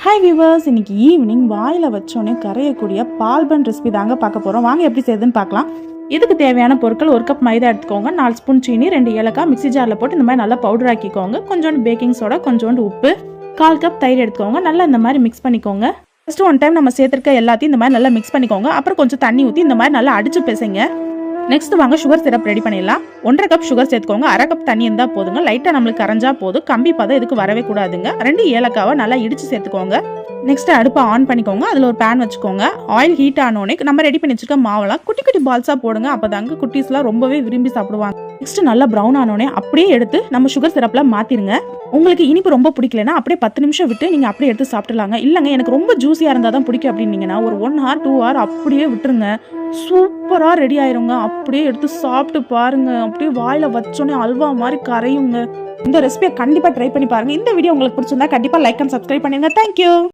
Hi viewers, இன்னைக்கு evening வாயில் வச்சோன்னே கரையக்கூடிய பால் பன் recipe தாங்க பார்க்க போகிறோம். வாங்க எப்படி செய்யுதுன்னு பார்க்கலாம். இதுக்கு தேவையான பொருட்கள்: 1 கப் மைதா எடுத்துக்கோங்க, 4 ஸ்பூன் சீனி, 2 ஏலக்காய் மிக்ஸி ஜாரில் போட்டு இந்த மாதிரி நல்லா பவுடர் ஆக்கிக்கோங்க. கொஞ்சோண்டு பேக்கிங் சோடா, கொஞ்சோண்டு உப்பு, 1/4 கப் தயிர் எடுத்துக்கோங்க. நல்லா இந்த மாதிரி மிக்ஸ் பண்ணிக்கோங்க. ஃபஸ்ட்டு 1 டைம் நம்ம சேர்த்துருக்க எல்லாத்தையும் இந்த மாதிரி நல்லா மிக்ஸ் பண்ணிக்கோங்க. அப்புறம் கொஞ்சம் தண்ணி ஊற்றி இந்த மாதிரி நல்லா அடிச்சு பேசுங்க. நெக்ஸ்ட் வாங்க சுகர் சிரப் ரெடி பண்ணிடலாம். 1/2 கப் சுகர் சேர்த்துக்கோங்க. 1/2 கப் தண்ணி இருந்தால் போதுங்க. லைட்டாக நம்மளுக்கு கரைஞ்சா போதும். கம்பி பதம் இதுக்கு வரவே கூடாதுங்க. 2 ஏலக்காவை நல்லா இடிச்சு சேர்த்துக்கோங்க. நெக்ஸ்ட் அடுப்பை ஆன் பண்ணிக்கோங்க. அதில் ஒரு பேன் வச்சுக்கோங்க. ஆயில் ஹீட் ஆனோடனே நம்ம ரெடி பண்ணி வச்சுருக்க மாவெல்லாம் குட்டி குட்டி பால்ஸாக போடுங்க. அப்போ தாங்க குட்டீஸ்லாம் ரொம்பவே விரும்பி சாப்பிடுவாங்க. நெக்ஸ்ட் நல்லா ப்ரௌன் ஆனோடனே அப்படியே எடுத்து நம்ம சுகர் சிரப்பில் மாற்றிடுங்க. உங்களுக்கு இனிப்பு ரொம்ப பிடிக்கலன்னா அப்படியே 10 நிமிஷம் விட்டு நீங்கள் அப்படியே எடுத்து சாப்பிட்டுலாங்க. இல்லைங்க எனக்கு ரொம்ப ஜூஸியாக இருந்தால் தான் பிடிக்கும் அப்படின்னீங்கன்னா ஒரு 1 hour 2 hour அப்படியே விட்டுருங்க. சூப்பராக ரெடி ஆயிருங்க. அப்படியே எடுத்து சாப்பிட்டு பாருங்க. அப்படியே வாயில் வச்சோன்னே அல்வா மாதிரி கரையுங்க. இந்த ரெசிபியை கண்டிப்பாக ட்ரை பண்ணி பாருங்க. இந்த வீடியோ உங்களுக்கு பிடிச்சிருந்தா கண்டிப்பாக லைக் அண்ட் சப்ஸ்கிரைப் பண்ணிடுங்க. தேங்க்யூ.